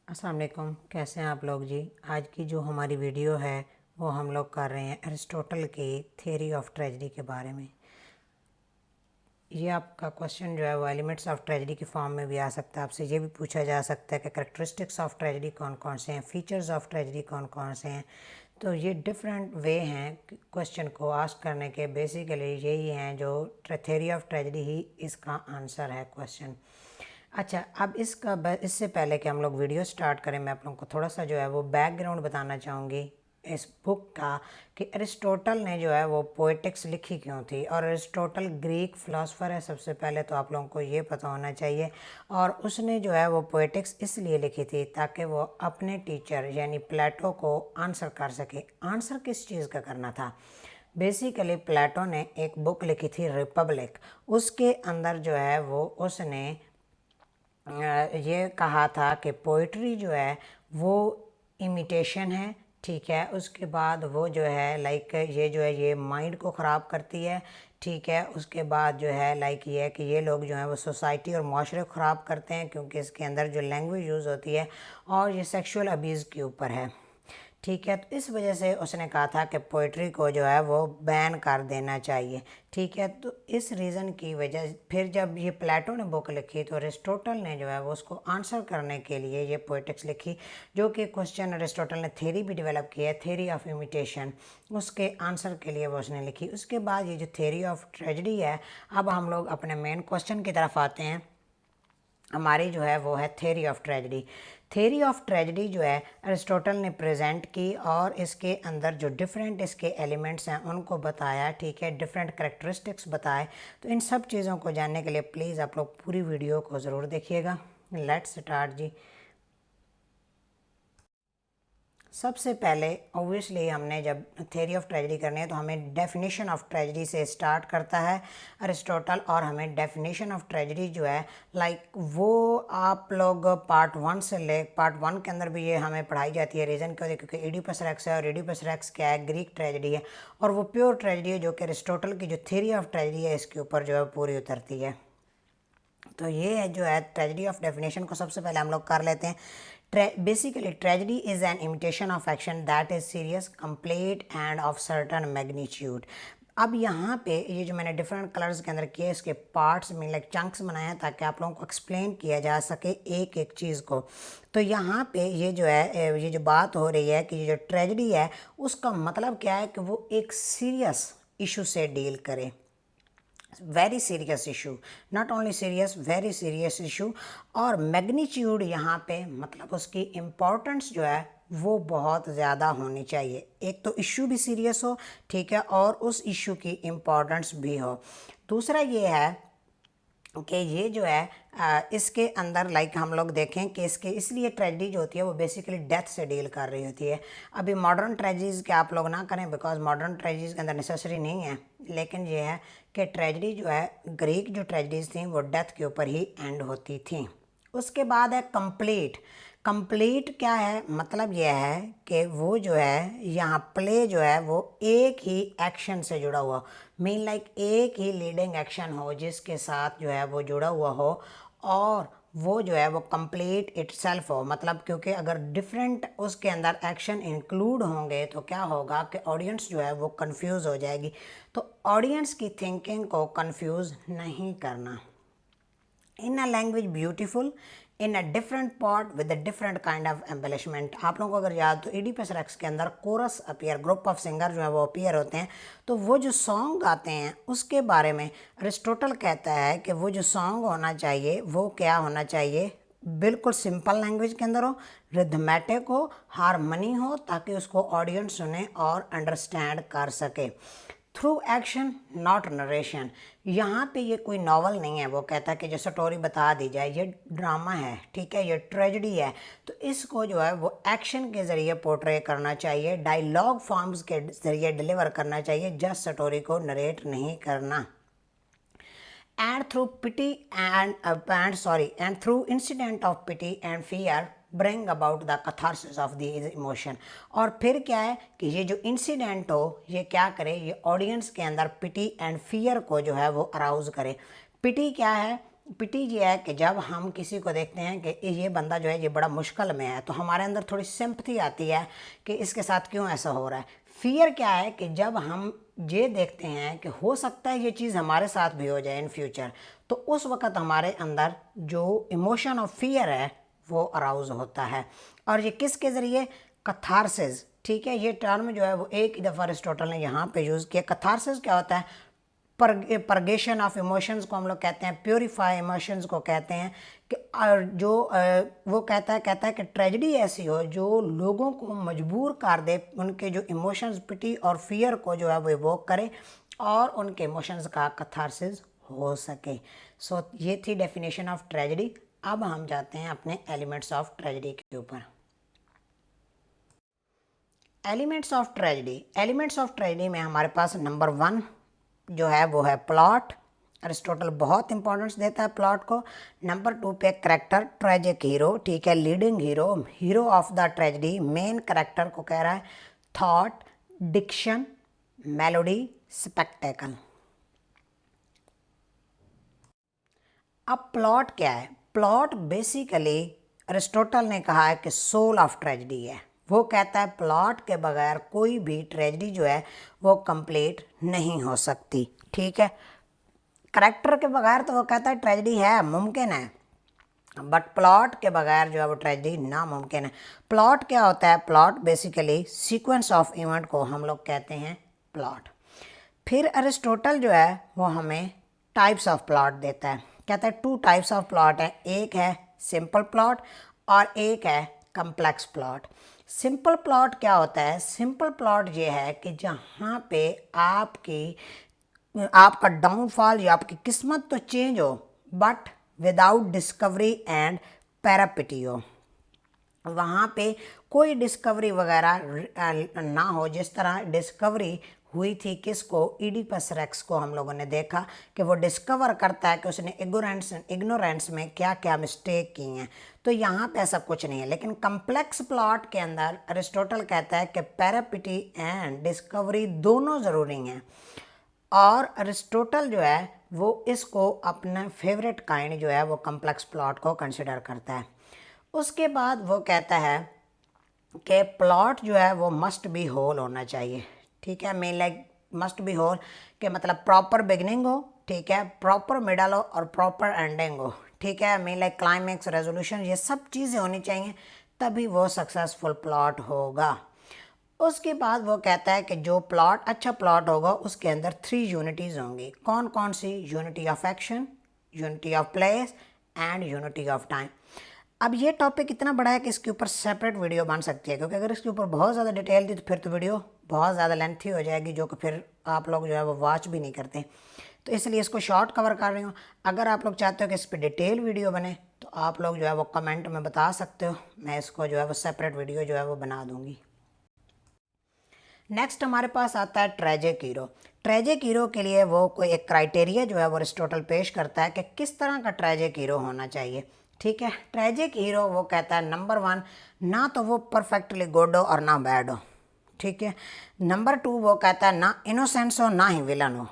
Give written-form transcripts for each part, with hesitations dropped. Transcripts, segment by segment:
अस्सलाम वालेकुम, कैसे हैं आप लोग जी। आज की जो हमारी वीडियो है वो हम लोग कर रहे हैं अरिस्टोटल की थ्योरी ऑफ ट्रेजेडी के बारे में। ये आपका क्वेश्चन जो है वो एलिमेंट्स ऑफ ट्रेजेडी की फॉर्म में भी आ सकता है। आपसे ये भी पूछा जा सकता है कि कैरेक्टरिस्टिक्स ऑफ ट्रेजेडी कौन कौन से हैं, फीचर्स ऑफ ट्रेजेडी कौन कौन से हैं। तो ये डिफरेंट वे हैं क्वेश्चन को आस्क करने के। बेसिकली यही हैं जो थ्योरी ऑफ ट्रेजेडी ही इसका आंसर है क्वेश्चन। अच्छा, अब इससे पहले कि हम लोग वीडियो स्टार्ट करें, मैं आप लोगों को थोड़ा सा जो है वो बैकग्राउंड बताना चाहूँगी इस बुक का कि अरिस्टोटल ने जो है वो पोएटिक्स लिखी क्यों थी। और अरिस्टोटल ग्रीक फ़िलासफ़र है, सबसे पहले तो आप लोगों को ये पता होना चाहिए। और उसने जो है वो पोएटिक्स इसलिए लिखी थी ताकि वो अपने टीचर यानी प्लेटो को आंसर कर सके। आंसर किस चीज़ का करना था? बेसिकली प्लेटो ने एक बुक लिखी थी रिपब्लिक। उसके अंदर जो है वो उसने ये कहा था कि पोइट्री जो है वो इमिटेशन है, ठीक है। उसके बाद वो जो है लाइक ये जो है ये माइंड को ख़राब करती है, ठीक है। उसके बाद जो है लाइक ये है कि ये लोग जो हैं वो सोसाइटी और माशरे को ख़राब करते हैं क्योंकि इसके अंदर जो लैंग्वेज यूज़ होती है और ये सेक्सुअल अब्यूज़ के ऊपर है, ठीक है। तो इस वजह से उसने कहा था कि पोइट्री को जो है वो बैन कर देना चाहिए, ठीक है। तो इस रीज़न की वजह फिर जब ये प्लेटो ने बुक लिखी तो अरिस्टोटल ने जो है वो उसको आंसर करने के लिए ये पोइटिक्स लिखी, जो कि क्वेश्चन अरिस्टोटल ने थ्योरी भी डेवलप की है, थ्योरी ऑफ इमिटेशन। उसके आंसर के लिए वो उसने लिखी। उसके बाद ये जो थ्योरी ऑफ ट्रेजेडी है, अब हम लोग अपने मेन क्वेश्चन की तरफ आते हैं। हमारी जो है वो है theory of tragedy. Theory of tragedy जो है अरिस्टोटल ने प्रेजेंट की और इसके अंदर जो डिफरेंट इसके एलिमेंट्स हैं उनको बताया, ठीक है। डिफरेंट करेक्टरिस्टिक्स बताए। तो इन सब चीज़ों को जानने के लिए प्लीज़ आप लोग पूरी वीडियो को ज़रूर देखिएगा। लेट्स स्टार्ट जी। सबसे पहले ऑब्वियसली हमने जब थ्योरी ऑफ ट्रेजेडी करनी है तो हमें डेफिनेशन ऑफ ट्रेजेडी से स्टार्ट करता है अरिस्टोटल। और हमें डेफिनेशन ऑफ ट्रेजेडी जो है लाइक वो आप लोग पार्ट वन के अंदर भी ये हमें पढ़ाई जाती है। रीज़न क्यों? क्योंकि इडिपस रेक्स है और इडिपस रेक्स क्या है? ग्रीक ट्रेजेडी है और वो प्योर ट्रेजेडी है जो कि अरिस्टोटल की जो थ्योरी ऑफ ट्रेजेडी है इसके ऊपर जो है पूरी उतरती है। तो ये है जो है ट्रेजेडी ऑफ डेफिनेशन को सबसे पहले हम लोग कर लेते हैं। Basically tragedy is an imitation of action that is serious, complete end of certain magnitude. अब यहाँ पे ये जो मैंने डिफरेंट कलर्स के अंदर किए इसके पार्ट्स में लाइक चंक्स बनाए हैं ताकि आप लोगों को एक्सप्लेन किया जा सके एक एक चीज़ को। तो यहाँ पे ये जो है ये जो बात हो रही है कि ये जो ट्रेजेडी है उसका मतलब क्या है कि वो एक सीरियस इशू से डील करे। Very serious issue, not only serious, very serious issue. और मैग्नीट्यूड यहाँ पे मतलब उसकी इम्पोर्टेंस जो है वो बहुत ज़्यादा होनी चाहिए। एक तो इशू भी सीरियस हो, ठीक है, और उस इशू की इम्पोर्टेंस भी हो। दूसरा ये है कि ये जो है इसके अंदर लाइक हम लोग देखें कि इसके इसलिए ट्रेजेडी जो होती है वो बेसिकली डेथ से डील कर रही होती है। अभी मॉडर्न ट्रेजेडीज़ के आप लोग ना करें बिकॉज मॉडर्न ट्रेजेडीज़ के अंदर नेसेसरी नहीं है, लेकिन ये है कि ट्रेजेडी जो है ग्रीक जो ट्रेजेडीज़ थी वो डेथ के ऊपर ही एंड होती थी। उसके बाद है कंप्लीट। कंप्लीट क्या है? मतलब यह है कि वो जो है यहाँ प्ले जो है वो एक ही एक्शन से जुड़ा हुआ, मीन लाइक एक ही लीडिंग एक्शन हो जिसके साथ जो है वो जुड़ा हुआ हो और वो जो है वो कंप्लीट इटसेल्फ हो। मतलब क्योंकि अगर डिफरेंट उसके अंदर एक्शन इंक्लूड होंगे तो क्या होगा कि ऑडियंस जो है वो कंफ्यूज हो जाएगी। तो ऑडियंस की थिंकिंग को कंफ्यूज नहीं करना। In a language beautiful in a different pot with a different kind of embellishment. आप लोगों को अगर याद तो इडिपस रेक्स के अंदर chorus appear, group of singer जो है वो अपीयर होते हैं। तो वो जो सॉन्ग गाते हैं उसके बारे में अरिस्टोटल कहता है कि वो जो सॉन्ग होना चाहिए वो क्या होना चाहिए? बिल्कुल सिंपल लैंग्वेज के अंदर हो, रिथमेटिक हो, हारमनी हो, ताकि उसको ऑडियंस सुने और अंडरस्टैंड कर सके। Through action not narration. यहाँ पे ये कोई नॉवल नहीं है, वो कहता है कि जो स्टोरी बता दी जाए, ये ड्रामा है, ठीक है, ये ट्रेजेडी है। तो इसको जो है वो एक्शन के ज़रिए पोर्ट्रे करना चाहिए, डायलॉग फॉर्म्स के ज़रिए डिलीवर करना चाहिए, जस्ट स्टोरी को नरेट नहीं करना। And through pity and through incident of pity and fear bring about the catharsis of these emotion। और फिर क्या है कि ये जो इंसिडेंट हो ये क्या करे? ये ऑडियंस के अंदर पिटी एंड फियर को जो है वो अराउज करे। पिटी क्या है? पिटी ये है कि जब हम किसी को देखते हैं कि ये बंदा जो है ये बड़ा मुश्किल में है, तो हमारे अंदर थोड़ी सिंपैथी आती है कि इसके साथ क्यों ऐसा हो रहा है। फियर क्या है कि जब हम ये देखते हैं कि हो सकता है ये चीज़ हमारे साथ भी हो जाए इन फ्यूचर, तो उस वक़्त हमारे अंदर जो इमोशन ऑफ फियर है वो अराउज होता है। और ये किसके ज़रिए? कैथारसिस। ठीक है, ये टर्म जो है वो एक दफ़ा अरिस्टोटल ने यहाँ पे यूज़ किया। कैथारसिस क्या होता है? परगेशन ऑफ इमोशंस को हम लोग कहते हैं, प्योरीफाई इमोशंस को कहते हैं। कि जो वो कहता है कि ट्रेजेडी ऐसी हो जो लोगों को मजबूर कर दे, उनके जो इमोशंस पिटी और फियर को जो है वो इवोक करे और उनके इमोशंस का कैथारसिस हो सके। सो ये थी डेफिनेशन ऑफ ट्रेजेडी। अब हम जाते हैं अपने एलिमेंट्स ऑफ ट्रेजेडी के ऊपर। Elements of tragedy, elements of tragedy में हमारे पास नंबर 1 जो है वो है प्लॉट। अरिस्टोटल बहुत इंपॉर्टेंस देता है प्लॉट को। नंबर 2 पे करेक्टर, ट्रेजिक हीरो, ठीक है, leading hero, hero of the tragedy, main character को कह रहा है। Thought, diction, melody, spectacle. अब प्लॉट क्या है? प्लॉट बेसिकली अरिस्टोटल ने कहा है कि सोल ऑफ ट्रेजेडी है। वो कहता है प्लॉट के बगैर कोई भी ट्रेजेडी जो है वो कंप्लीट नहीं हो सकती। ठीक है, करेक्टर के बगैर तो वो कहता है ट्रेजेडी है, मुमकिन है, बट प्लॉट के बगैर जो है वो ट्रेजेडी नामुमकिन है। प्लॉट क्या होता है? Plot basically sequence of event को हम लोग कहते हैं प्लॉट। फिर अरिस्टोटल जो है वो हमें टाइप्स ऑफ प्लॉट देता है। कहता है 2 टाइप्स ऑफ प्लॉट है, एक है सिंपल प्लॉट और एक है कम्प्लेक्स प्लॉट। सिंपल प्लॉट क्या होता है? सिंपल प्लॉट ये है कि जहाँ पे आपका डाउनफॉल या आपकी किस्मत तो चेंज हो बट विदाउट डिस्कवरी एंड पैरापिटी हो। वहाँ पे कोई डिस्कवरी वगैरह ना हो, जिस तरह डिस्कवरी हुई थी किसको? इडिपस रेक्स को हम लोगों ने देखा कि वो डिस्कवर करता है कि उसने इग्नोरेंस में क्या क्या मिस्टेक की हैं। तो यहाँ पे ऐसा कुछ नहीं है। लेकिन कम्प्लेक्स प्लॉट के अंदर अरिस्टोटल कहता है कि पैरापिटी एंड डिस्कवरी दोनों ज़रूरी हैं। और अरिस्टोटल जो है वो इसको अपना फेवरेट काइंड जो है वो कम्प्लेक्स प्लॉट को कंसिडर करता है। उसके बाद वो कहता है कि प्लॉट जो है वो मस्ट बी होल होना चाहिए। ठीक है, main like must be whole के मतलब प्रॉपर बिगनिंग हो, ठीक है, प्रॉपर मिडल हो और प्रॉपर एंडिंग हो। ठीक है, मेन लाइक क्लाइमेक्स, रेजोल्यूशन, ये सब चीज़ें होनी चाहिए, तभी वो सक्सेसफुल प्लॉट होगा। उसके बाद वो कहता है कि जो प्लॉट अच्छा प्लॉट होगा उसके अंदर 3 यूनिटीज़ होंगी। कौन कौन सी? Unity of action, unity of place and unity of time. अब ये टॉपिक इतना बड़ा है कि इसके ऊपर सेपरेट वीडियो बन सकती है, क्योंकि अगर इसके ऊपर बहुत ज़्यादा डिटेल दी तो फिर तो वीडियो बहुत ज़्यादा लेंथी हो जाएगी, जो कि फिर आप लोग जो है वो वॉच भी नहीं करते। तो इसलिए इसको शॉर्ट कवर कर रही हूँ। अगर आप लोग चाहते हो कि इस पर डिटेल वीडियो बने तो आप लोग जो है वो कमेंट में बता सकते हो, मैं इसको जो है वो सेपरेट वीडियो जो है वो बना दूँगी। नेक्स्ट हमारे पास आता है ट्रेजिक हीरो। ट्रेजिक हीरो के लिए वो कोई एक क्राइटेरिया जो है वो अरिस्टोटल पेश करता है कि किस तरह का ट्रेजिक हीरो होना चाहिए। ठीक है, ट्रेजिक हीरो वो कहता है नंबर 1, ना तो वो परफेक्टली गुड हो और ना बैड हो। ठीक है, नंबर 2 वो कहता है ना इनोसेंस हो ना ही विलन हो।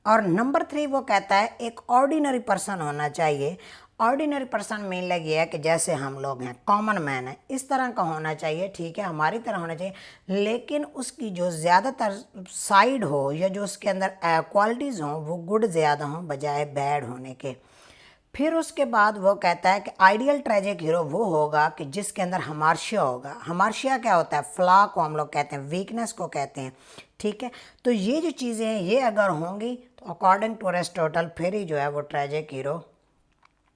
और नंबर 3 वो कहता है एक ऑर्डिनरी पर्सन होना चाहिए। ऑर्डिनरी पर्सन मेन लग ये है कि जैसे हम लोग हैं, कॉमन मैन है, इस तरह का होना चाहिए। ठीक है, हमारी तरह होना चाहिए, लेकिन उसकी जो ज़्यादातर साइड हो या जो उसके अंदर क्वालिटीज़ हों वो गुड ज़्यादा हों बजाय बैड होने के। फिर उसके बाद वो कहता है कि आइडियल ट्रेजिक हीरो वो होगा कि जिसके अंदर हमार्शिया होगा। हमार्शिया क्या होता है? फ्लॉ को हम लोग कहते हैं, वीकनेस को कहते हैं। ठीक है, तो ये जो चीज़ें हैं ये अगर होंगी तो अकॉर्डिंग टू अरिस्टोटल फिर ही जो है वो tragic hero,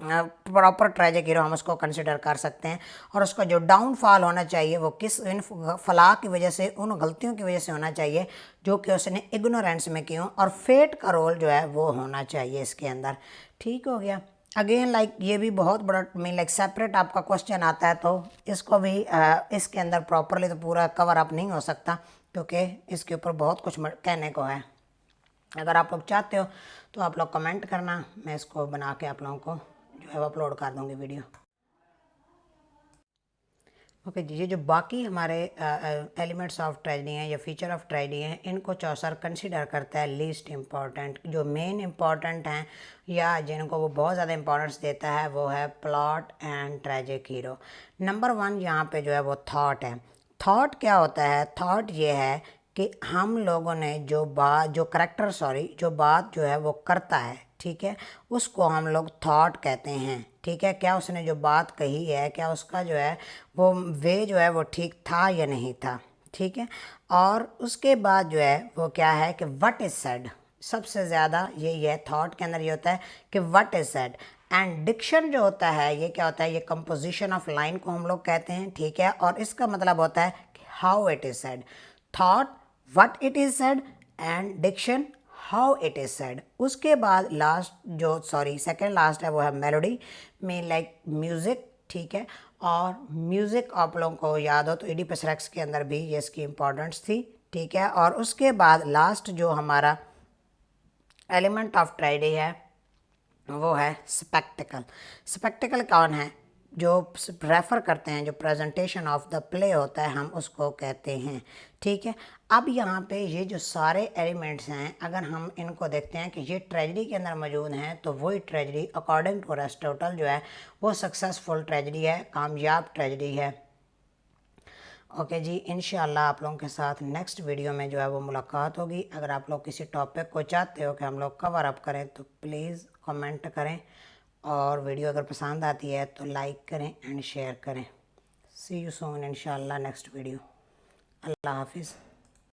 proper tragic hero हम उसको कंसिडर कर सकते हैं। और उसका जो डाउनफॉल होना चाहिए वो किस इन फलाह की वजह से, उन गलतियों की वजह से होना चाहिए जो कि उसने इग्नोरेंस में की हो, और फेट का रोल जो है वो होना चाहिए इसके अंदर। ठीक हो गया। अगेन लाइक ये भी बहुत बड़ा मीन लाइक सेपरेट आपका क्वेश्चन आता है, तो इसको भी इसके अंदर प्रॉपरली तो पूरा कवर अप नहीं हो सकता, क्योंकि इसके ऊपर बहुत कुछ कहने को है। अगर आप लोग चाहते हो तो आप लोग कमेंट करना, मैं इसको बना के आप लोगों को जो है अपलोड कर दूँगी वीडियो। ओके जी, ये जो बाकी हमारे एलिमेंट्स ऑफ ट्रेजडी हैं या फीचर ऑफ ट्रेजडी हैं, इनको चौसर कंसिडर करता है लीस्ट इम्पॉर्टेंट। जो मेन इम्पॉर्टेंट हैं या जिनको वो बहुत ज़्यादा इंपॉर्टेंस देता है वो है plot and tragic hero. Number 1 यहाँ पे जो है वो थॉट है। थॉट क्या होता है? थॉट ये है कि हम लोगों ने जो बात जो है वो करता है, ठीक है, उसको हम लोग थॉट कहते हैं, ठीक है। क्या उसने जो बात कही है, क्या उसका जो है वो वे जो है वो ठीक था या नहीं था, ठीक है। और उसके बाद जो है वो क्या है कि व्हाट इज़ सेड, सबसे ज़्यादा यही है थॉट के अंदर, ये होता है कि what is said. And diction जो होता है ये क्या होता है? ये कंपोजिशन ऑफ लाइन को हम लोग कहते हैं, ठीक है। और इसका मतलब होता है कि how it is said. Thought what it is said and diction how it is said. उसके बाद लास्ट जो सेकंड लास्ट है वो है मेलोडी में लाइक म्यूज़िक, ठीक है। और म्यूज़िक आप लोगों को याद हो तो इडिपस रेक्स के अंदर भी ये इसकी इम्पोर्टेंस थी, ठीक है। और उसके बाद लास्ट जो हमारा एलिमेंट ऑफ ट्रेजेडी है वो है स्पेक्टिकल। स्पेक्टिकल कौन है? जो रेफ़र करते हैं, जो प्रेजेंटेशन ऑफ द प्ले होता है हम उसको कहते हैं, ठीक है। अब यहाँ पे ये जो सारे एलिमेंट्स हैं अगर हम इनको देखते हैं कि ये ट्रेजेडी के अंदर मौजूद हैं तो वही ट्रेजेडी अकॉर्डिंग टू एरिस्टोटल जो है वो सक्सेसफुल ट्रेजेडी है, कामयाब ट्रेजेडी है। ओके जी, इंशाल्लाह आप लोगों के साथ नेक्स्ट वीडियो में जो है वो मुलाकात होगी। अगर आप लोग किसी टॉपिक को चाहते हो कि हम लोग कवर अप करें तो प्लीज़ कमेंट करें, और वीडियो अगर पसंद आती है तो लाइक करें एंड शेयर करें। सी यू सून इंशाल्लाह नेक्स्ट वीडियो। अल्लाह हाफिज़।